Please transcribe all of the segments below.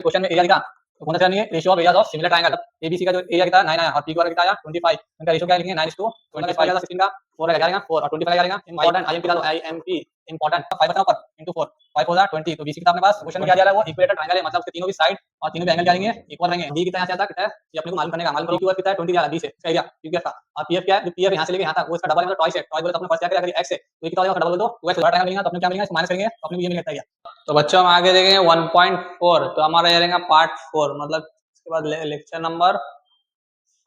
Question में area दिखा तो कौन सा नहीं है ratio of areas of similar triangle ABC का जो एरिया कितना 9 आया और पी क्यू आर कितना आया 25 इनका रेशियो क्या लिखेंगे 9:25 16 का 4 आ जाएगा 4 और 25 आ जाएगा इंपॉर्टेंट आईएमपी का आईएमपी इंपॉर्टेंट 5 बचा ऊपर इनटू 4 5 4 20 तो बीसी कितना अपने पास क्वेश्चन में क्या दिया है वो इक्वेटर ट्रायंगल है मतलब उसके तीनों भी साइड और तीनों भी एंगल क्या लेंगे इक्वल रहेंगे डी कितना यहाँ से आता कितना है ये अपने को मालूम करने का मालूम क्यू आर कितना है 20 दिया है बी से इसका एरिया क्यू का और पीएफ क्या है जो पीएफ यहाँ से लेके यहाँ तक वो इसका डबल मतलब ट्वाइस है ट्वाइस बोले तो अपने पास क्या करेगा एक्स है तो ये कितना हो जाएगा डबल बोल दो 2x बड़ा ट्रायंगल लेंगे तो अपने क्या मिलेगा माइनस करेंगे तो अपने को ये मिलेगा तो बच्चों हम आगे देखेंगे 1.4 तो हमारा ये रहेगा पार्ट 4 मतलब इसके बाद लेक्चर नंबर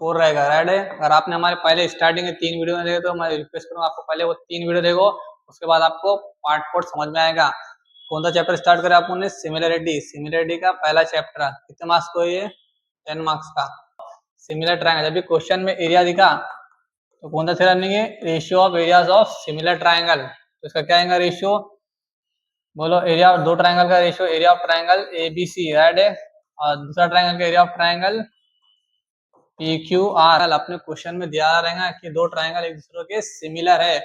4 रहेगा राइट है। अगर आपने हमारे पहले स्टार्टिंग में 3 वीडियो में देखे तो मैं रिक्वेस्ट करूंगा आपको पहले वो 3 वीडियो देखो उसके बाद आपको पार्ट 4 समझ में आएगा। कौन सा चैप्टर स्टार्ट करें आपने सिमिलरिटी का पहला चैप्टर कितने मार्क्स को ये 10 मार्क्स का सिमिलर ट्रायंगल। जब भी क्वेश्चन में एरिया दिखा तो कौन सा थ्योरम लेंगे ratio of areas of similar triangle तो इसका क्या आएगा रेशियो बोलो एरिया ऑफ दो ट्रायंगल का ratio area of triangle ABC right है और दूसरा ट्रायंगल का area of triangle P Q are. अपने क्वेश्चन में दिया रहेगा कि दो ट्रायंगल एक दूसरे के सिमिलर है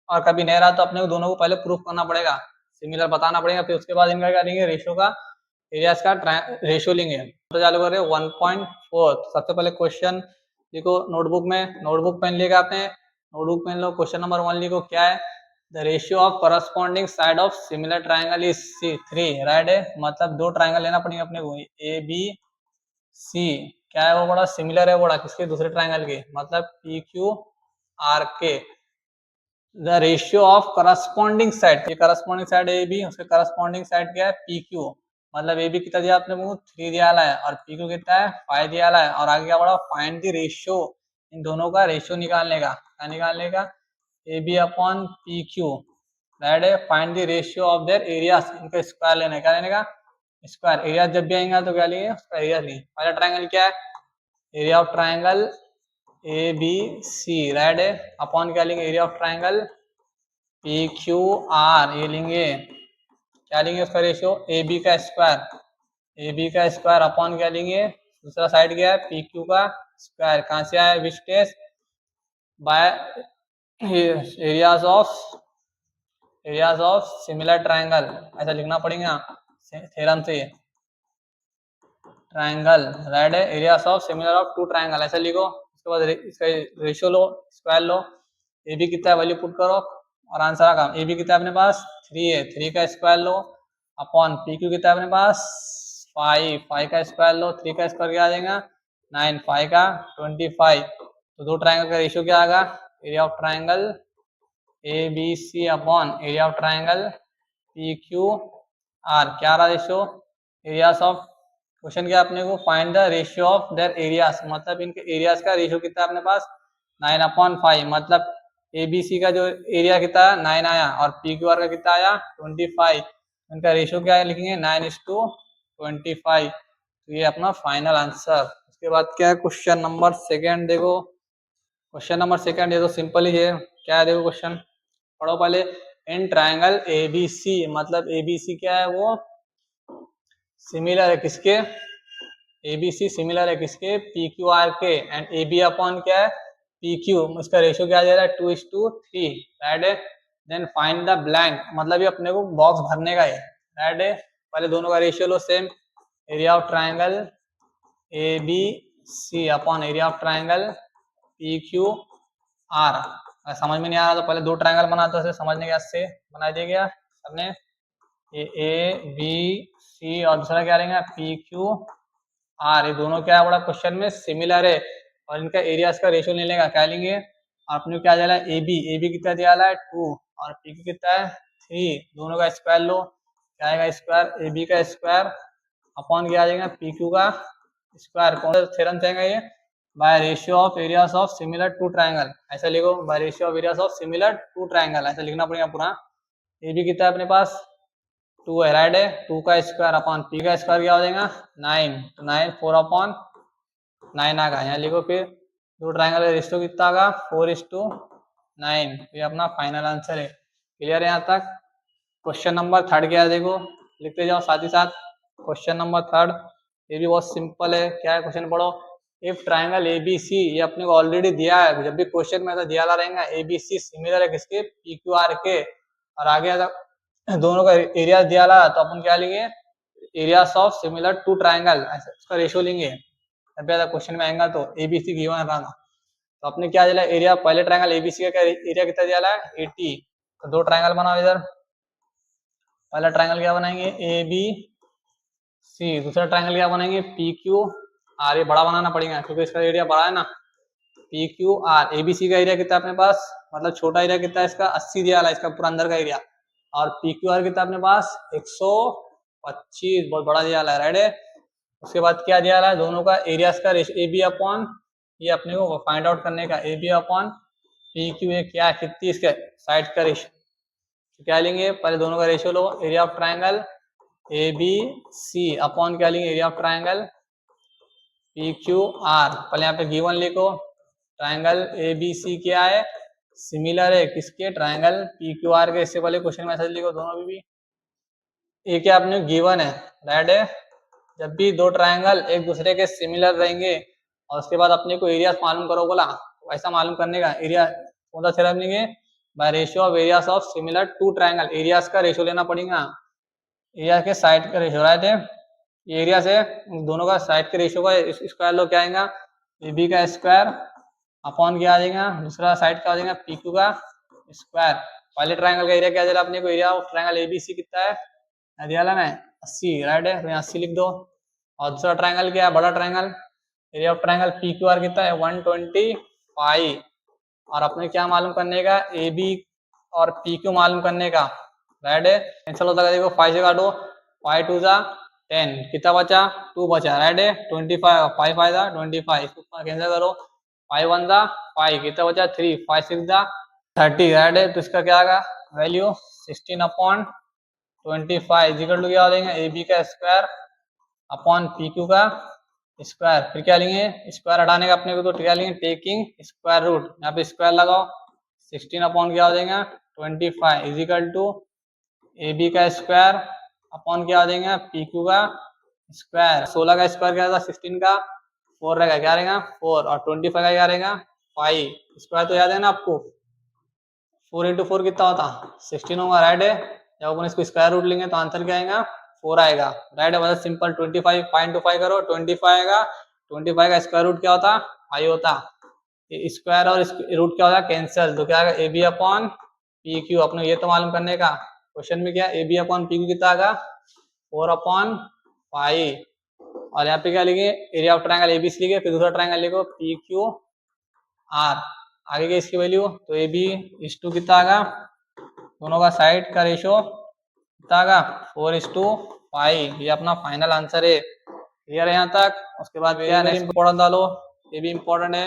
और कभी नहीं रहा तो अपने को दोनों को पहले प्रूफ करना पड़ेगा सिमिलर बताना पड़ेगा फिर उसके बाद इनका क्या लेंगे रेशियो का एरियाज का रेशियो लेंगे। तो चालू करें 1.4 सबसे पहले क्वेश्चन देखो नोटबुक पेन लेगा आपने नोटबुक पेन लो क्वेश्चन नंबर 1 लिखो क्या है the ratio of corresponding side of similar triangle is 3 right है मतलब दो ट्रायंगल लेना पड़ेगा अपने को ए बी सी क्या है वो बड़ा सिमिलर है बड़ा किसके दूसरे ट्रायंगल के मतलब पी क्यू आर के the ratio of corresponding side ये करस्पॉन्डिंग साइड ए बी उसके करस्पॉन्डिंग साइड क्या है पी क्यू मतलब ए बी कितना दिया आपने को 3 दिया है और पी क्यू कितना है 5 दिया है और आगे क्या बड़ा फाइंड द रेशियो इन दोनों का रेशियो निकालने का क्या निकालने का A B upon P Q right है find the ratio of their areas इनका स्क्वायर लेना है क्या लेने का स्क्वायर एरिया जब भी आएगा तो क्या लेंगे उसका एरिया लेंगे। पहला ट्रायंगल क्या है area of triangle A B C right है अपॉन क्या लेंगे area of triangle P Q R ये लेंगे क्या लेंगे उसका रेशियो ए बी का स्क्वायर अपॉन क्या लेंगे दूसरा साइड क्या है पी क्यू का स्क्वायर कहाँ से आया which test by areas of similar triangle ऐसा लिखना पड़ेगा थ्योरम से ट्रायंगल राइट है areas of similar of two triangle ऐसा लिखो उसके बाद इसका रेशियो लो स्क्वायर लो ए बी कितना है वैल्यू पुट करो और आंसर आ ए बी कितना है अपने पास 3 है 3 का स्क्वायर लो अपॉन पी क्यू कितना है अपने पास 5 का स्क्वायर लो 3 का स्क्वायर क्या आ जाएगा 9 5 का 25 तो दो ट्रायंगल का रेशियो क्या आएगा area of triangle A B C upon area of triangle P Q R क्या रहा रेशियो एरियाज ऑफ क्वेश्चन क्या अपने को find the ratio of their areas मतलब इनके एरियाज का रेशियो कितना है अपने पास 9/5 मतलब एबीसी का जो एरिया कितना 9 आया और पी क्यू आर का कितना आया 25 इनका रेशियो क्या है लिखेंगे 9:25 तो ये अपना फाइनल आंसर। उसके बाद क्या है क्वेश्चन नंबर 2 देखो क्वेश्चन नंबर 2 ये तो सिंपल ही है क्या है देखो क्वेश्चन पढ़ो पहले इन ट्रायंगल एबीसी मतलब एबीसी क्या है वो सिमिलर है किसके एबीसी सिमिलर है किसके पी क्यू आर के एंड ए बी अपॉन क्या है पी क्यू इसका रेशियो क्या दे रहा है 2:3 राइट है देन फाइंड द ब्लैंक मतलब ये अपने को बॉक्स भरने का है राइट है पहले दोनों का रेशियो लो same area of triangle A B C upon area of triangle P Q R समझ में नहीं आ रहा तो पहले दो ट्रायंगल बना तो ऐसे समझने के से बना दिया गया सबने ए बी सी और दूसरा क्या रहेगा पी क्यू आर ये दोनों क्या है बड़ा क्वेश्चन में सिमिलर है और इनका एरियाज का रेशियो ले लेगा क्या लेंगे आपने क्या दिया है ए बी कितना दिया है 2 और पी क्यू कितना है 3 दोनों का स्क्वायर लो क्या आएगा स्क्वायर ए बी का स्क्वायर अपॉन क्या आ जाएगा पी क्यू का स्क्वायर कौन सा थ्योरम चाहेगा ये by ratio of areas of similar two triangle ऐसा लिखो by ratio of areas of similar two triangle ऐसा लिखना पड़ेगा पूरा ए बी कितना है अपने पास 2 है राइट है 2 का स्क्वायर अपॉन पी का स्क्वायर क्या हो जाएगा 9 तो 9 4 अपॉन 9 आ गया यहाँ लिखो फिर दो ट्रायंगल का रेशियो कितना आगा 4:9 ये अपना फाइनल आंसर है। क्लियर है यहाँ तक। क्वेश्चन नंबर 3 क्या है देखो लिखते जाओ साथ ही साथ क्वेश्चन नंबर 3 ये भी बहुत सिंपल है क्या है क्वेश्चन पढ़ो इफ ट्रायंगल एबीसी ये अपने को ऑलरेडी दिया है जब भी क्वेश्चन में ऐसा दिया रहेगा एबीसी सिमिलर है किसके पी क्यू आर के और आगे दोनों का एरिया दिया ला तो अपन क्या लेंगे areas of similar two triangle, इसका रेशियो लेंगे तब ज्यादा क्वेश्चन में आएगा। तो एबीसी गिवन रहा, तो आपने क्या दिया एरिया, पहले ट्राइंगल एबीसी का एरिया कितना दिया है 80। तो दो ट्राइंगल बनाओ इधर, पहला ट्राइंगल क्या बनाएंगे ए बी सी, दूसरा ट्राइंगल क्या बनाएंगे पी क्यू आर। ये बड़ा बनाना पड़ेगा क्योंकि इसका एरिया बड़ा है ना। पी क्यू आर, एबीसी का एरिया कितना अपने पास, मतलब छोटा एरिया कितना है इसका 80 दिया है इसका पूरा अंदर का एरिया, और पी क्यू आर कितना अपने पास 125, बहुत बड़ा दिया है राइट है। उसके बाद क्या दिया है दोनों का एरिया का रेशियो ए बी अपॉन, ये अपने को फाइंड आउट करने का A B upon P Q A क्या कितनी इसके साइड का रेशियो, तो क्या लेंगे पहले दोनों का रेशियो लो, area of triangle A B C upon क्या लेंगे area of triangle P Q R. पहले यहाँ पे गिवन लिखो, ट्राइंगल ए बी सी क्या है सिमिलर है किसके ट्राइंगल पी क्यू आर के। इससे पहले क्वेश्चन मैसेज लिखो दोनों भी। ये क्या आपने गिवन है राइट है, जब भी दो ट्राइंगल एक दूसरे के सिमिलर रहेंगे और उसके बाद अपने को एरिया मालूम करो बोला, तो ऐसा मालूम करने का एरिया कौन सा थ्योरम लेंगे, by ratio of areas of similar two triangle. Areas का रेशियो लेना पड़ेगा, एरिया के साइड का रेशियो राइट है, एरिया से दोनों का साइड के रेशियो का स्क्वायर लो, क्या आएगा ए बी का स्क्वायर अपॉन क्या आ जाएगा दूसरा साइड का आ जाएगा पी क्यू का स्क्वायर। पहले ट्राइंगल का एरिया क्या दिया अपने को, area of triangle A B C कितना है दिया ना 80 राइट है, तो यहाँ 80 लिख दो। और दूसरा ट्राइंगल क्या है बड़ा triangle, area of triangle P Q are कितना है 125, और अपने क्या मालूम करने का ए बी और पी क्यू मालूम करने का राइट है। कैंसिल होता है देखो 5 से काटो, 5 2 जा 10, कितना बचा 2 बचा राइट है, 25 5 5 जा 25, इसको कैंसिल करो 5 1 जा 5, कितना बचा 3 5 6 जा 30 राइट है। तो इसका क्या आएगा वैल्यू 16 अपॉन 25 इक्वल टू क्या हो जाएगा ए बी का स्क्वायर अपॉन पी क्यू का स्क्वायर। फिर क्या लेंगे स्क्वायर हटाने का अपने को, तो क्या लेंगे टेकिंग स्क्वायर रूट, यहाँ पे स्क्वायर लगाओ 16 अपॉन क्या हो जाएगा 25 is equal to A B का स्क्वायर अपॉन क्या हो जाएगा पी क्यू का स्क्वायर। 16 का स्क्वायर क्या था 16 का 4 रहेगा, क्या रहेगा 4, और 25 का क्या रहेगा 5, स्क्वायर तो याद है ना आपको 4 इंटू 4 कितना होता 16 होगा राइट है। जब अपन इसको स्क्वायर रूट लेंगे तो आंसर क्या आएगा 4 आएगा राइट है, मतलब सिंपल 25 5 इंटू 5 करो 25 आएगा, 25 का स्क्वायर रूट क्या होता 5 होता, स्क्वायर और रूट क्या होता कैंसिल, तो क्या आएगा A B upon P Q. अपने ये तो मालूम करने का क्वेश्चन में क्या A B upon P Q कितना आएगा 4 अपॉन 5, और यहाँ पे क्या लिखे एरिया ऑफ ट्राइंगल एबीसी लिखे, फिर दूसरा ट्राइंगल लिखो पी क्यू आर, आगे के इसकी वैल्यू तो ए बी इस टू कितना आएगा, दोनों का साइड का रेशियो कितना आएगा 4:5, ये अपना फाइनल आंसर है। क्लियर है यहाँ तक। उसके बाद क्या नेक्स्ट इंपॉर्टेंट डालो, ये भी इंपॉर्टेंट है,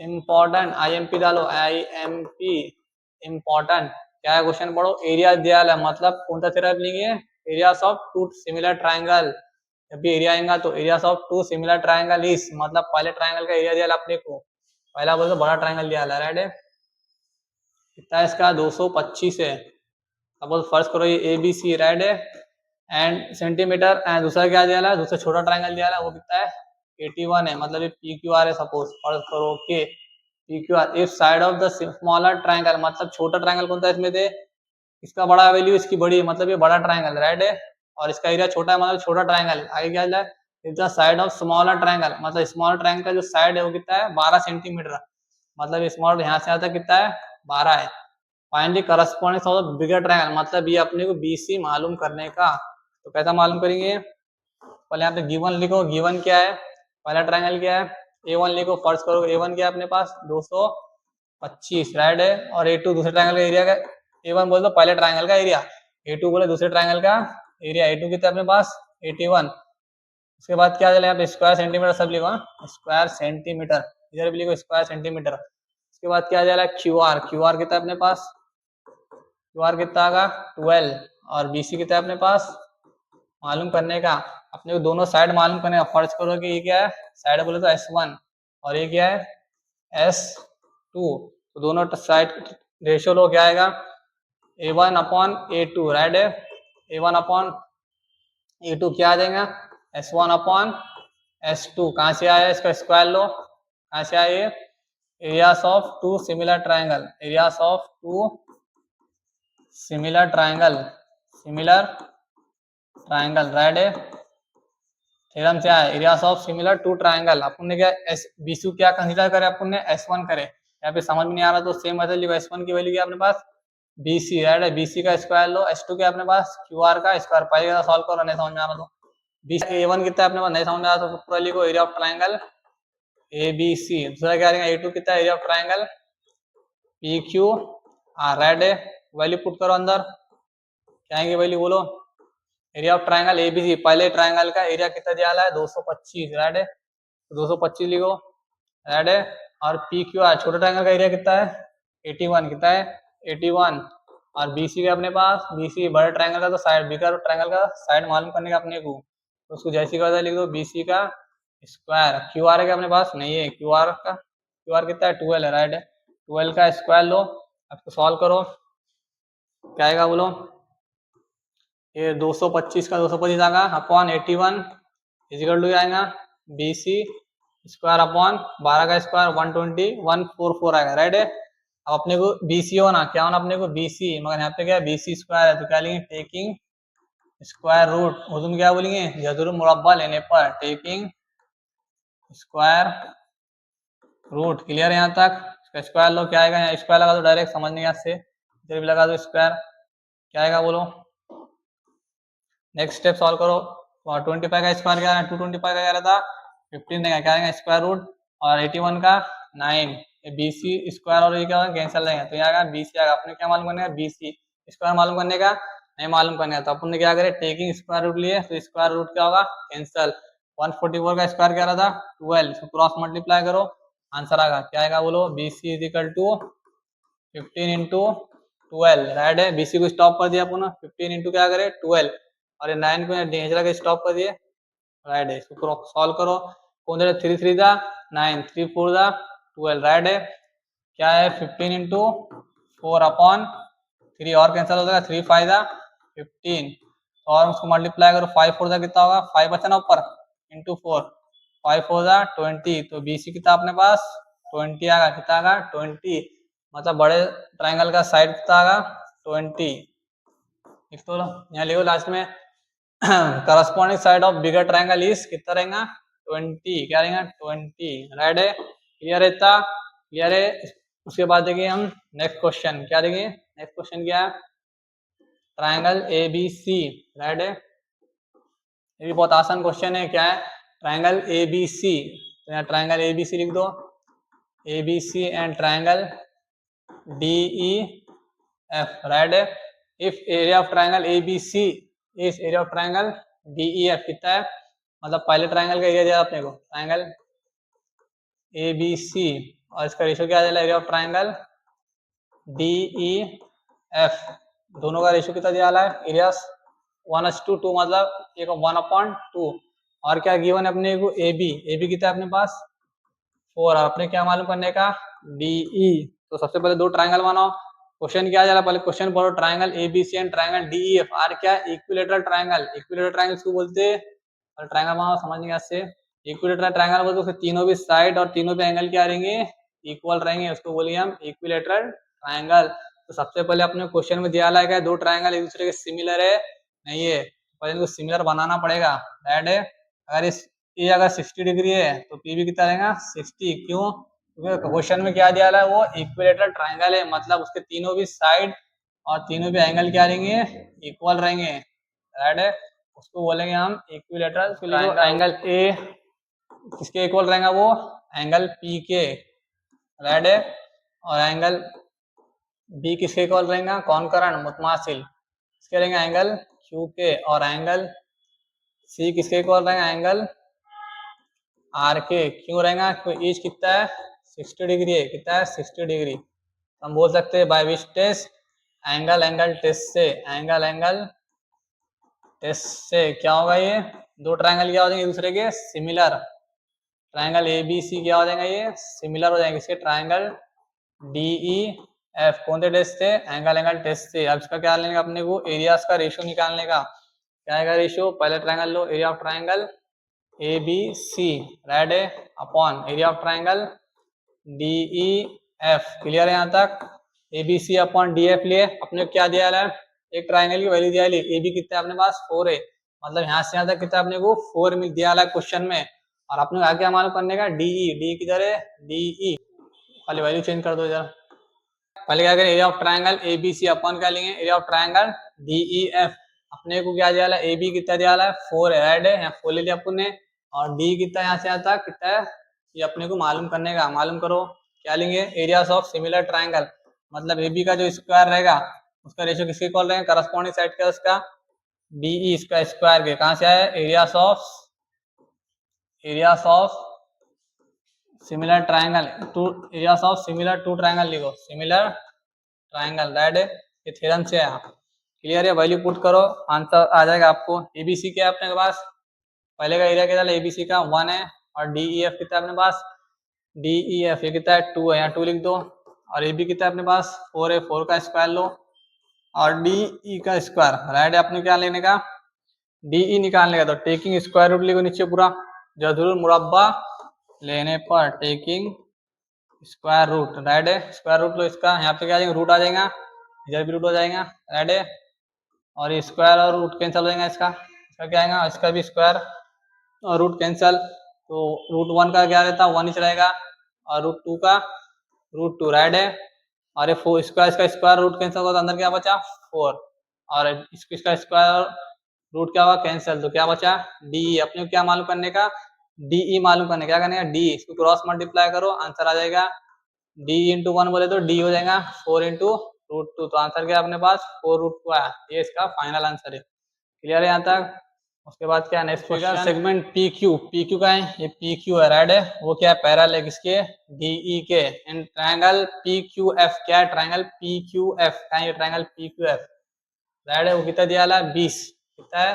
इंपॉर्टेंट आईएमपी डालो, आईएमपी इंपॉर्टेंट क्या है क्वेश्चन पढ़ो, एरिया दिया है मतलब कौन सा थ्योरम लेंगे areas of two similar triangle. जब भी एरिया आएगा तो areas of two similar triangle is, मतलब पहले ट्राइंगल का एरिया दिया अपने को, पहला बोल तो बड़ा ट्राइंगल दिया है राइट है, कितना है इसका 225 है। अब फर्स्ट करो ये ए बी सी राइट है एंड सेंटीमीटर, एंड दूसरा क्या दिया है दूसरा छोटा ट्राइंगल दिया है वो कितना है 81 है, मतलब ये पी क्यू आर है। सपोज फर्स्ट करो के P Q are if side of the smaller triangle, मतलब छोटा ट्राइंगल कौन सा इसमें थे, इसका बड़ा वैल्यू इसकी बड़ी, मतलब ये बड़ा ट्राइंगल राइट है, और इसका एरिया छोटा है मतलब छोटा ट्राइंगल। आगे क्या है if the side of smaller triangle, मतलब स्मॉलर ट्राइंगल का जो साइड है वो कितना है 12 सेंटीमीटर, मतलब स्मॉल यहाँ से यहाँ तक कितना है 12 है। Finally corresponding of the bigger triangle, मतलब ये अपने को बीसी मालूम करने का, तो कैसा मालूम करेंगे पहले यहाँ पे गिवन लिखो, गिवन क्या है पहला ट्राइंगल क्या है A1 लिखो, फर्स्ट करो A1 क्या है अपने पास 225 राइट है, और A2 दूसरे ट्राइंगल का एरिया का, A1 बोल दो पहले ट्राइंगल का एरिया, A2 बोले दूसरे ट्राइंगल का एरिया, A2 कितना अपने पास 81। उसके बाद क्या चले यहाँ पे स्क्वायर सेंटीमीटर सब लिखो, स्क्वायर सेंटीमीटर इधर भी लिखो स्क्वायर सेंटीमीटर। उसके बाद क्या चला क्यू आर, क्यू आर कितना अपने पास क्यू आर कितना आएगा 12, और बीसी कितना है अपने पास मालूम करने का, अपने को दोनों साइड मालूम करने का। फर्ज करो कि ये क्या है साइड बोले तो S1 और ये क्या है S2, तो दोनों साइड रेशियो लो क्या आएगा A1 अपॉन A2 राइट है, A1 अपॉन A2 क्या आ जाएगा S1 अपॉन S2, कहाँ से आया इसका स्क्वायर लो, कहाँ से आया ये areas of two similar triangle, areas of two similar triangle, similar triangle read है। थ्योरम क्या है, areas of similar two triangle. अपन ने क्या एस बीसी क्या कंसीडर करे, अपन ने S1 करे। यहाँ पे समझ में नहीं आ रहा तो सेम मेथड लिखो। S1 की वैल्यू क्या अपने पास BC राइट है, BC का स्क्वायर लो। S2 क्या अपने पास QR का स्क्वायर। पहले का सॉल्व करो, नहीं समझ में आ रहा तो BC A1 कितना है अपने पास, नहीं समझ में आ रहा तो पूरा लिखो एरिया ऑफ ट्राइंगल ABC। दूसरा क्या रहेगा A2 कितना है, area of triangle PQR red है। वैल्यू पुट करो अंदर, क्या आएंगे वैल्यू बोलो। एरिया ऑफ ट्राइंगल ABC, पहले ट्राइंगल का एरिया कितना दिया है 225 राइट है, 225 लिखो राइट है। और PQR छोटे ट्राइंगल का एरिया कितना है 81, कितना है 81। और BC का अपने पास BC बड़े ट्राइंगल का तो साइड, बिगर ट्राइंगल का साइड मालूम करने का अपने को, तो उसको जैसी करता लिख दो BC का स्क्वायर। QR का अपने पास नहीं है, QR कितना है 12 है राइट है। 12 का स्क्वायर लो, आपको सॉल्व करो क्या आएगा बोलो। ये 225 का 225 आएगा अपॉन 81 इजिकल टू आएगा BC स्क्वायर अपॉन 12 का स्क्वायर 120 144 आएगा राइट है। अब अपने को BC होना, क्या होना अपने को BC, मगर यहाँ पे क्या BC स्क्वायर है तो क्या लेंगे टेकिंग स्क्वायर रूट। उर्दू में क्या बोलेंगे जदुर मुरब्बा लेने पर टेकिंग स्क्वायर रूट। क्लियर है यहाँ तक। स्क्वायर लो, क्या आएगा यहाँ स्क्वायर लगा दो डायरेक्ट, समझ नहीं यहाँ से इधर भी लगा दो स्क्वायर, क्या आएगा बोलो। नेक्स्ट स्टेप सॉल्व करो। 25 का स्क्वायर क्या है 225 का क्या रहता 15 देगा, क्या आएगा स्क्वायर रूट। और 81 का 9, BC स्क्वायर और ये क्या होगा कैंसिल रहेगा तो यहाँ आएगा BC आएगा। अपने क्या मालूम करने का BC स्क्वायर मालूम करने का, नहीं मालूम करने का तो अपन ने क्या करे टेकिंग स्क्वायर रूट लिए तो स्क्वायर रूट क्या होगा कैंसिल। 144 का स्क्वायर क्या रहा था 12, इसको क्रॉस मल्टीप्लाई करो आंसर आएगा, क्या आएगा बोलो BC is equal to 15 into 12 right है। BC को स्टॉप कर दिया पुनः 15 इंटू क्या करे 12 और 9 को डेंजर के स्टॉप कर दिए राइट है। इसको सॉल्व करो, कौन दे 3 3 दा 9 3 4 दा 12 राइट है। क्या है 15 इंटू 4 अपॉन 3 और कैंसिल हो जाएगा 3 5 दा 15 और उसको मल्टीप्लाई करो 5 4 दा कितना होगा 5 बचा ना ऊपर इंटू 4 5 4 दा 20 तो BC कितना अपने पास 20 आएगा, कितना आएगा 20, मतलब बड़े ट्राइंगल का साइड कितना आएगा 20। लिख दो यहाँ लिखो लास्ट में corresponding side of bigger triangle is कितना रहेगा 20, क्या रहेगा 20 राइट है। क्लियर है इतना, क्लियर है। उसके बाद देखिए हम नेक्स्ट क्वेश्चन, क्या देखिए नेक्स्ट क्वेश्चन क्या है ट्राइंगल ABC राइट है। ये भी बहुत आसान क्वेश्चन है, क्या है ट्राइंगल ABC, तो यहाँ ट्राइंगल ABC लिख दो ABC and triangle DEF right है। If area of triangle ABC is area of triangle DEF कितना है, मतलब पहले ट्राइंगल का एरिया दिया अपने को ट्राइंगल ABC और इसका रेशियो क्या दिया एरिया ऑफ ट्राइंगल DEF, दोनों का रेशियो कितना दिया है एरिया 1:2 मतलब एक 1/2 और क्या गिवन है अपने को AB कितना है अपने पास 4 और अपने क्या मालूम करने का DE। तो सबसे पहले दो ट्राइंगल बनाओ। क्वेश्चन क्या चला पहले क्वेश्चन पढ़ो triangle ABC and triangle DEF are क्या इक्विलेटरल ट्राइंगल, इक्विलेटरल ट्राइंगल इसको बोलते हैं। और ट्राइंगल बनाओ समझने का से इक्विलेटरल ट्राइंगल बोलते हैं तीनों भी साइड और तीनों भी एंगल क्या रहेंगे इक्वल रहेंगे, उसको बोलिए हम इक्विलेटरल ट्राइंगल। तो सबसे पहले अपने क्वेश्चन में दिया है दो ट्राइंगल एक दूसरे के सिमिलर है नहीं है, पहले इनको सिमिलर बनाना पड़ेगा राइट है। अगर इस ये अगर 60 डिग्री है तो P भी कितना रहेगा 60, क्यों क्योंकि क्वेश्चन में क्या दिया है वो इक्विलेटरल ट्राइंगल है, मतलब उसके तीनों भी साइड और तीनों भी एंगल क्या रहेंगे इक्वल रहेंगे राइट है। उसको बोलेंगे हम इक्विलेटरल ट्राइंगल। एंगल A किसके इक्वल रहेगा वो एंगल P के राइट है, और एंगल B किसके इक्वल रहेगा कॉन्करेंट मुतमासिल किसके रहेंगे एंगल Q के, और एंगल C किसके इक्वल रहेगा एंगल R के। क्यों रहेगा क्योंकि ईच कितना है 60 डिग्री है, कितना है 60 डिग्री। हम बोल सकते हैं by which test angle test से, एंगल टेस्ट से क्या होगा ये दो ट्राइंगल क्या हो जाएंगे एक दूसरे के सिमिलर, ट्राइंगल ABC क्या हो जाएगा ये सिमिलर हो जाएंगे इसके ट्राइंगल DEF कौन से टेस्ट से एंगल टेस्ट से। अब इसका क्या लेंगे अपने को एरियाज का रेशियो निकालने का, क्या आएगा रेशियो पहले ट्राइंगल लो area of triangle ABC right है upon area of triangle DEF। Clear है यहाँ तक। ABC अपॉन DF लिए अपने क्या दिया है एक ट्राइंगल की वैल्यू दिया है AB कितना है अपने पास 4 है, मतलब यहाँ से यहाँ तक कितना अपने को 4 मिल दिया है क्वेश्चन में। और अपने को आगे क्या मालूम करने का, डी किधर है, डी पहले वैल्यू चेंज कर दो जरा। पहले क्या करें, area of triangle A B C अपन क्या लेंगे, area of triangle D E F. अपने को क्या दिया है, ए बी कितना दिया है 4 है, राइट है, यहाँ 4 ले लिया अपन ने। और डी कितना यहाँ से आता कितना है, ये अपने को मालूम करने का, मालूम करो। क्या लेंगे, एरियाज ऑफ सिमिलर ट्रायंगल, मतलब ए बी का जो स्क्वायर रहेगा उसका रेशियो किसके कॉल रहेगा, करस्पॉन्डिंग साइड का उसका डीई इसका स्क्वायर के। कहाँ से आया, areas of similar triangle two, areas of similar two triangle लिखो, सिमिलर ट्रायंगल, राइट है, ये थ्योरम से आया। क्लियर है, वैल्यू पुट करो, आंसर आ जाएगा आपको। एबीसी क्या है अपने पास, पहले का एरिया कितना है, एबीसी का 1 है, और डीईएफ कितना है अपने पास, डीईएफ ये कितना है 2 है, यहाँ 2 लिख दो। और ए बी कितना है अपने पास 4 है, 4 का स्क्वायर लो, और डीई का स्क्वायर, राइट है। अपने क्या लेने का, डीई निकालने का, तो टेकिंग स्क्वायर रूट लिखो नीचे पूरा, जरूर मुरब्बा लेने पर टेकिंग स्क्वायर रूट, राइट है, स्क्वायर रूट लो इसका, यहाँ पे क्या आ जाएगा, रूट आ जाएगा, इधर भी रूट हो जाएगा, राइट है। और ये स्क्वायर और रूट कैंसिल हो जाएगा, इसका क्या आएगा, इसका भी स्क्वायर और रूट कैंसिल, तो रूट 1 का क्या रहता है 1 ही रहेगा, और रूट 2 का रूट 2, राइट है। और ये 4 स्क्वायर, इसका स्क्वायर रूट कैंसिल होगा तो अंदर क्या बचा 4, और इसका स्क्वायर रूट क्या हुआ कैंसिल, तो क्या बचा डी। अपने को क्या मालूम करने का, डीई मालूम करने, क्या करने का डी, इसको क्रॉस मल्टीप्लाई करो, आंसर आ जाएगा डी इंटू 1 बोले तो डी हो जाएगा 4 इंटू रूट 2, तो आंसर क्या अपने पास 4 रूट 2 आया, ये इसका फाइनल आंसर है। क्लियर है यहाँ तक। उसके बाद क्या next figure, segment P Q का है, ये पी क्यू है, राइट है, वो क्या है पैरेलल है किसके, डीई के। And triangle P Q F क्या है, ट्रायंगल पी क्यू एफ का है, ये triangle P Q F, right है, वो कितना दिया है 20, कितना है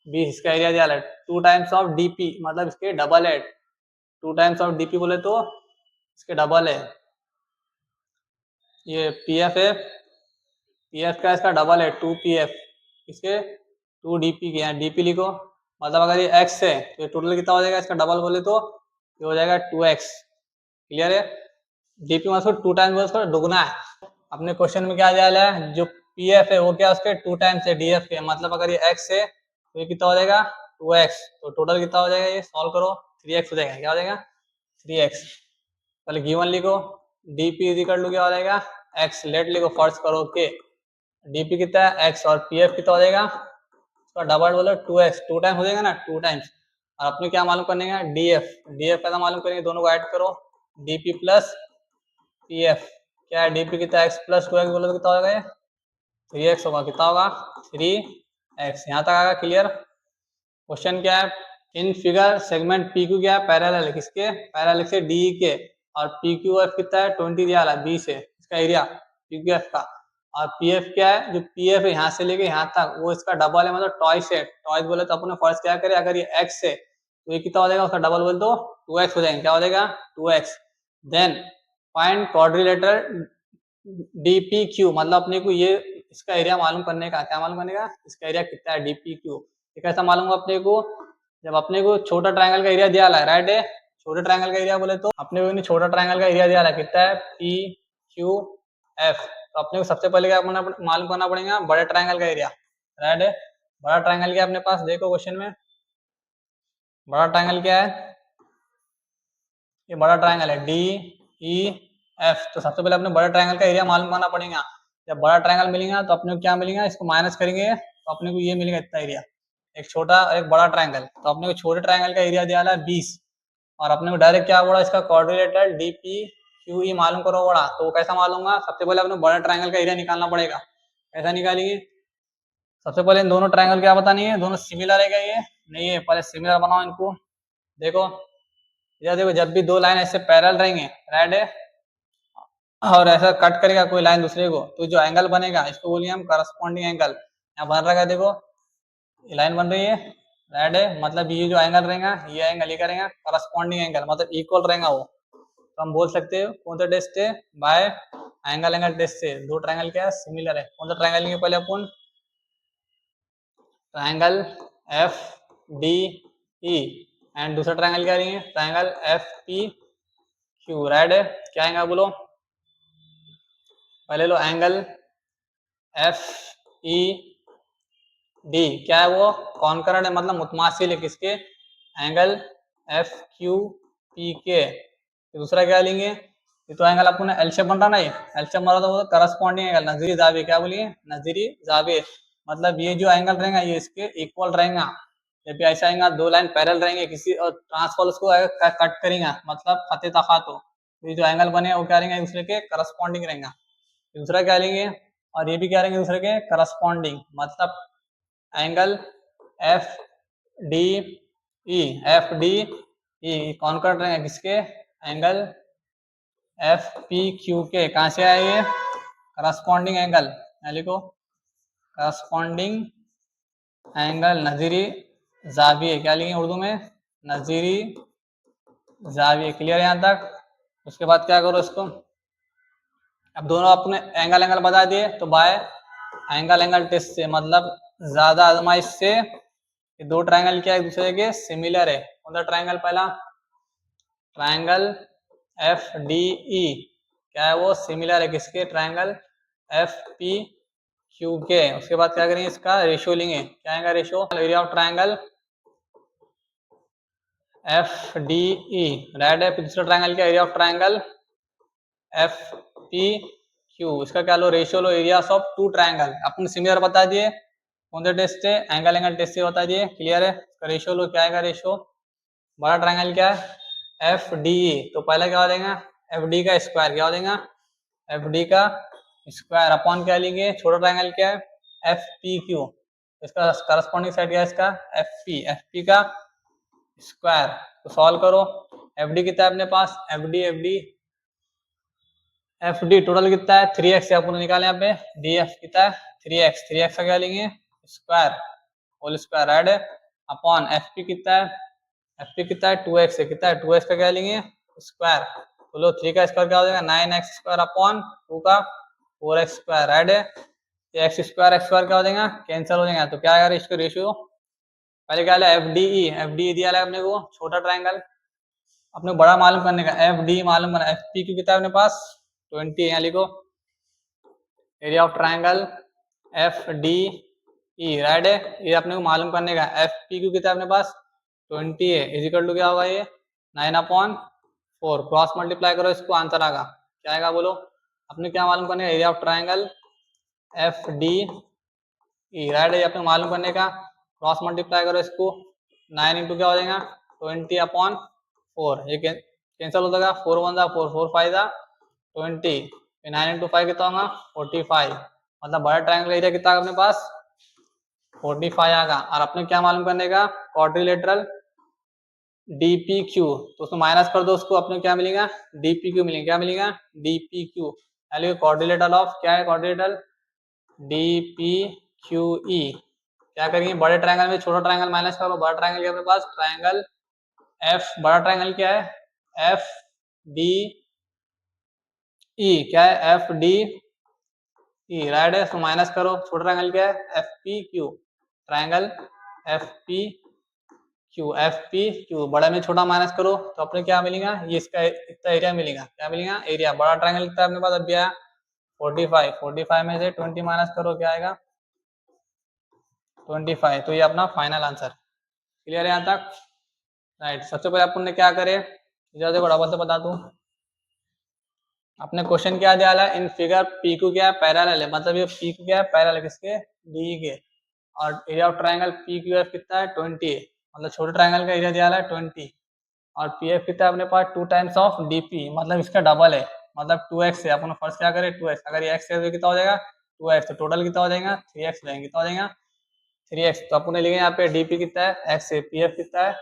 20, इसका एरिया दिया है 2 टाइम्स ऑफ डीपी, मतलब इसके डबल है, 2 टाइम्स ऑफ डीपी बोले तो इसके डबल है। ये पी एफ है, पी एफ का इसका डबल है 2 पी एफ, इसके 2 डीपी के, यहाँ डीपी लिखो, मतलब अगर ये x है तो ये टोटल कितना हो जाएगा, इसका डबल बोले तो ये हो जाएगा 2x। क्लियर है, डीपी मतलब 2 टाइम्स बोले तो दुगना है। अपने क्वेश्चन में क्या दिया है, जो पी एफ है वो क्या उसके 2 टाइम्स है डी एफ के, मतलब अगर ये x है तो ये कितना हो जाएगा 2x, तो टोटल कितना हो जाएगा, ये सॉल्व करो 3x हो जाएगा, क्या हो जाएगा 3x। पहले गिवन लिखो, डीपी इज इक्वल टू क्या हो जाएगा x, लेट लिखो फर्स्ट करो के, डीपी कितना है x और पी एफ कितना हो जाएगा, उसका डबल बोलो 2x, 2 टाइम्स हो जाएगा ना 2 टाइम्स। और अपने क्या मालूम करने का डीएफ का मालूम करेंगे, दोनों को ऐड करो, डीपी प्लस पी एफ, क्या है डीपी कितना x प्लस 2x बोलो तो कितना हो जाएगा, 3x होगा, कितना होगा 3x। यहाँ तक आएगा क्लियर। क्वेश्चन क्या है, in figure segment P Q क्या है पैरेलल है किसके, पैरेलल से डी के, और पी क्यू एफ कितना है 20 दिया है 20 है इसका एरिया पी क्यू एफ का। और पी एफ क्या है, जो पी एफ है यहाँ से लेके यहाँ तक वो इसका डबल है, मतलब टॉइस है, टॉइस बोले तो अपने फर्स्ट क्या करे, अगर ये x है तो ये कितना हो जाएगा, उसका डबल बोले तो 2x हो जाएगा, क्या हो जाएगा 2x। Then find quadrilateral DPQ क्यू, मतलब अपने को ये इसका एरिया मालूम करने का, क्या मालूम करने का, इसका एरिया कितना है डीपी क्यू। ये कैसा मालूम होगा अपने को, जब अपने को छोटा ट्रायंगल का एरिया दिया है, राइट है, छोटे ट्रायंगल का एरिया बोले तो अपने को छोटा ट्रायंगल का एरिया दिया है कितना है पी क्यू एफ, तो अपने को सबसे पहले क्या मालूम करना पड़ेगा बड़े ट्रायंगल का एरिया, राइट है। बड़ा ट्रायंगल क्या अपने पास देखो क्वेश्चन में, बड़ा ट्रायंगल क्या है, ये बड़ा ट्रायंगल है डी ई एफ, तो सबसे पहले अपने बड़ा ट्रायंगल का एरिया मालूम करना पड़ेगा। जब बड़ा ट्रायंगल मिलेगा तो अपने को क्या मिलेगा, इसको माइनस करेंगे तो अपने को ये मिलेगा इतना एरिया, एक छोटा और एक बड़ा ट्रायंगल, तो अपने को छोटे ट्रायंगल का एरिया दिया है 20, और अपने को डायरेक्ट क्या बोला इसका क्वाड्रिलेटरल डीपी क्यू ई मालूम करो बड़ा, तो वो कैसा मालूम होगा, सबसे पहले अपने बड़ा ट्रायंगल का एरिया निकालना पड़ेगा। कैसा निकालेंगे, सबसे पहले इन दोनों ट्रायंगल क्या पता नहीं है, दोनों सिमिलर है क्या, ये नहीं है, पहले सिमिलर बनाओ इनको। देखो इधर देखो, जब भी दो लाइन ऐसे पैरेलल रहेंगे, राइट है, और ऐसा कट करेगा कोई लाइन दूसरे को, तो जो एंगल बनेगा इसको बोलिए हम करस्पॉन्डिंग एंगल। यहाँ बन रहा है देखो, ये लाइन बन रही है, राइट है, मतलब ये जो एंगल रहेगा ये एंगल ये करेगा करस्पॉन्डिंग एंगल, मतलब इक्वल रहेगा वो, तो हम बोल सकते हैं कौन सा टेस्ट है, बाय एंगल टेस्ट से दो ट्रायंगल क्या है सिमिलर है। कौन सा ट्रायंगल लेंगे पहले अपन, triangle F D E, and दूसरा ट्रायंगल क्या लेंगे, triangle F P Q, right है। क्या आएगा बोलो, पहले लो एंगल एफ ई डी क्या है वो कॉन्करेंट है, मतलब मुतमासिल है किसके, एंगल एफ क्यू पी के। दूसरा क्या लेंगे, ये तो एंगल आपको एल शेप बन रहा ना, ये एल शेप बन रहा, तो वो करस्पॉन्डिंग एंगल नजरी जाविये, क्या बोलिए नजरी जाविये, मतलब ये जो एंगल रहेगा ये इसके इक्वल रहेगा। जब भी ऐसा आएगा दो लाइन पैरेलल रहेंगे किसी और ट्रांसफॉल उसको कट करेंगे, मतलब खते तखातो, तो ये जो एंगल बने वो क्या रहेंगे दूसरे के करस्पॉन्डिंग रहेगा। दूसरा क्या लेंगे, और ये भी क्या रहेंगे दूसरे के करस्पॉन्डिंग, मतलब angle F D E, F D ई कॉन्करेंट रहेंगे किसके, एंगल एफ पी क्यू के। कहाँ से आए ये करस्पॉन्डिंग एंगल, लिखो करस्पॉन्डिंग एंगल नजीरी जाविये, क्या लिखेंगे उर्दू में नजीरी जाविये। क्लियर है यहाँ तक। उसके बाद क्या करो इसको, अब दोनों अपने एंगल एंगल बता दिए, तो बाय एंगल एंगल टेस्ट से, मतलब ज्यादा आजमाइश से, ये दो ट्रायंगल क्या एक दूसरे के सिमिलर है। कौन सा ट्रायंगल, पहला ट्रायंगल एफ डी ई, क्या है वो सिमिलर है किसके, ट्रायंगल एफ पी क्यू के। उसके बाद क्या करेंगे, इसका रेशियो लेंगे, क्या आएगा ratio, area of triangle F D E, right है। दूसरा ट्रायंगल क्या, area of triangle F P Q, इसका क्या लो रेशियो लो, एरियाज ऑफ टू ट्रायंगल अपन सिमिलर बता दिए, कौन से टेस्ट से, एंगल एंगल टेस्ट से बता दिए। क्लियर है। रेशियो लो, क्या आएगा रेशियो, बड़ा ट्रायंगल क्या है एफ डी ई, तो पहले क्या हो जाएगा एफ डी का स्क्वायर, क्या हो जाएगा एफ डी का स्क्वायर अपॉन क्या लेंगे, छोटा ट्रायंगल क्या है एफ पी क्यू, इसका करस्पॉन्डिंग साइड क्या है इसका एफ पी का स्क्वायर। तो सॉल्व करो, एफ डी कितना है अपने पास, एफ डी टोटल कितना है 3x है, अपन निकाले यहाँ पे डी एफ कितना है 3x का क्या लेंगे स्क्वायर होल स्क्वायर, राइट है, अपॉन एफ पी कितना है 2x है, कितना है 2x का क्या लेंगे स्क्वायर, तो लो 3 का स्क्वायर क्या हो जाएगा 9x स्क्वायर अपॉन 2 का 4x स्क्वायर, राइट है। एक्स स्क्वायर क्या हो जाएगा कैंसिल हो जाएगा, तो क्या आएगा इसका रेशियो, पहले क्या है एफ डी दिया है अपने को छोटा ट्रायंगल, अपने बड़ा मालूम करने का एफ डी मालूम करना, एफ पी क्यू कितना है अपने पास 20 है, यहाँ लिखो area of triangle F D E, right है, ये अपने को मालूम करने का, एफ पी क्यू कितना है अपने पास 20 है, इजिकल टू क्या होगा ये 9/4, क्रॉस मल्टीप्लाई करो इसको आंसर आएगा, क्या आएगा बोलो, अपने क्या मालूम करने का area of triangle F D E, right है, ये अपने मालूम करने का, क्रॉस मल्टीप्लाई करो इसको 9 इंटू क्या हो जाएगा 20/4, ये कैंसिल हो जाएगा 4 1 4 4 5 20, 9 इंटू 5 कितना होगा 45, मतलब बड़ा ट्रायंगल एरिया कितना अपने पास 45 आएगा। और अपने क्या मालूम करने का क्वाड्रिलेटरल DPQ, तो उसको माइनस कर दो, उसको अपने क्या मिलेगा DPQ मिलेगा, क्या मिलेगा DPQ, क्वाड्रिलेटरल ऑफ क्या है क्वाड्रिलेटरल DPQE, क्या करेंगे बड़े ट्रायंगल में छोटा ट्रायंगल माइनस करो, बड़ा ट्रायंगल क्या अपने पास ट्रायंगल F, बड़ा ट्रायंगल क्या है एफ डी ई, क्या है एफ डी ई, राइट है, तो माइनस करो, छोटा ट्रायंगल क्या है F P Q, triangle F P Q, बड़ा में छोटा माइनस करो, तो अपने क्या मिलेगा ये इसका इतना एरिया मिलेगा, क्या मिलेगा एरिया, बड़ा ट्रायंगल कितना अपने पास अभी आया 45 में से 20 माइनस करो, क्या आएगा 25, तो ये अपना फाइनल आंसर। क्लियर है यहाँ तक, राइट। सबसे पहले अपन ने क्या करे, देखो डबल से बता दूं, अपने क्वेश्चन क्या दिया है इन फिगर पी क्यू क्या है पैरेलल है, मतलब ये पी क्यू क्या है पैरेलल किसके डी के, और area of triangle P Q F कितना है 20 है, मतलब छोटे ट्रायंगल का एरिया दिया है 20, और पी एफ कितना है अपने पास 2 टाइम्स ऑफ डी पी, मतलब इसका डबल है, मतलब 2x है, अपन फर्स्ट क्या करें 2x, अगर ये x है तो कितना हो जाएगा 2x, तो टोटल कितना हो जाएगा 3x हो जाएगा, कितना हो जाएगा 3x, तो अपने लिखे यहाँ पे डीपी कितना है x है, पी एफ कितना है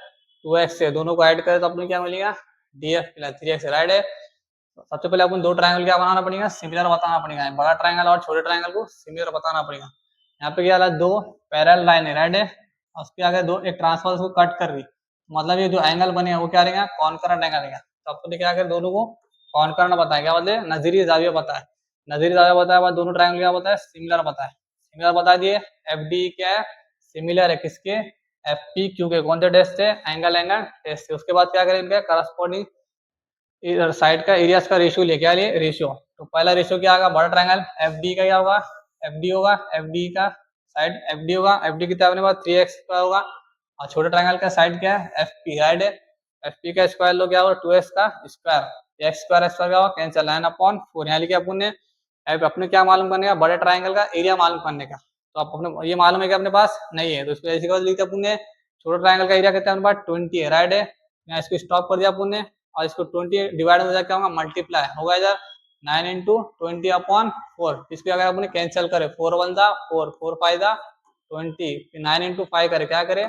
2x है, दोनों को ऐड करें तो अपने क्या मिलेगा डी एफ मिला 3x, राइट है। सबसे पहले अपन दो ट्रायंगल क्या बनाना पड़ेगा सिमिलर बताना पड़ेगा, बड़ा ट्रायंगल और छोटे ट्रायंगल को सिमिलर बताना पड़ेगा। यहाँ पे क्या दो पैरेलल लाइन है, राइट है, उसके आगे दो एक ट्रांसफॉर्स को कट कर रही, मतलब ये जो एंगल बने वो क्या रहेगा कॉन्करेंट एंगल रहेगा, तो आपको क्या कर दोनों को कॉन्करेंट बताया, क्या बोलते हैं नजरी जाविया बताया, नजरी जाविया बताया बाद दोनों ट्रायंगल क्या बताया सिमिलर बताया, सिमिलर बता दिए, एफ डी क्या है सिमिलर है किसके एफ पी क्यू के, कौन से टेस्ट है एंगल टेस्ट है। उसके बाद क्या करेंगे करस्पॉन्डिंग इधर साइड का एरियाज का रेशियो ले, क्या लिए रेशियो, तो पहला रेशियो क्या आएगा बड़ा ट्रायंगल एफ डी का क्या होगा एफ डी होगा एफ डी का साइड एफ डी होगा, एफ डी कितना अपने पास 3x स्क्वायर होगा, और छोटे ट्राइंगल का साइड क्या है एफ पी, राइट है। एफ पी का स्क्वायर लो क्या होगा 2x का स्क्वायर, एक्स स्क्वायर क्या होगा कैंसिल 9/4। यहाँ लिखा अपन ने अपने क्या मालूम करने का, बड़े ट्राइंगल का एरिया मालूम करने का। तो आप अपने ये मालूम है कि अपने पास नहीं है, तो इसको ऐसे लिखते अपन ने छोटे ट्राइंगल का एरिया कितना है अपने पास 20 है, राइट है। यहाँ इसको स्टॉप कर दिया अपन ने, और इसको 20 डिवाइड हो जाए क्या होगा मल्टीप्लाई होगा इधर 9 इंटू 20/4। इसको अगर अपने कैंसिल करे 4 1 जा 4, 4 5 जा 20, 9 इंटू 5 करे क्या करे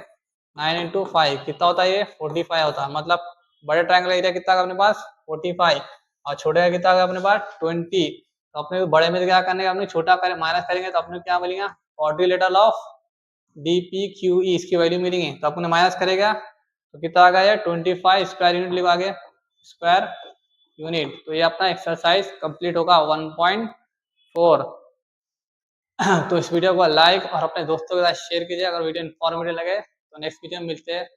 9 इंटू 5 कितना होता है ये 45 होता है। मतलब बड़े ट्राइंगल एरिया कितना अपने पास 45, और छोटे का कितना अपने पास 20। तो अपने बड़े में क्या करने का, अपने छोटा करे माइनस करेंगे तो अपने क्या मिलेगा quadrilateral of D P Q E, इसकी वैल्यू मिलेंगे। तो अपने माइनस करेगा तो कितना आ गया 25 स्क्वायर यूनिट लिखा आगे स्क्वायर यूनिट। तो ये अपना एक्सरसाइज कंप्लीट होगा 1.4। तो इस वीडियो को लाइक और अपने दोस्तों के साथ शेयर कीजिए अगर वीडियो इन्फॉर्मेटिव लगे। तो नेक्स्ट वीडियो में मिलते हैं।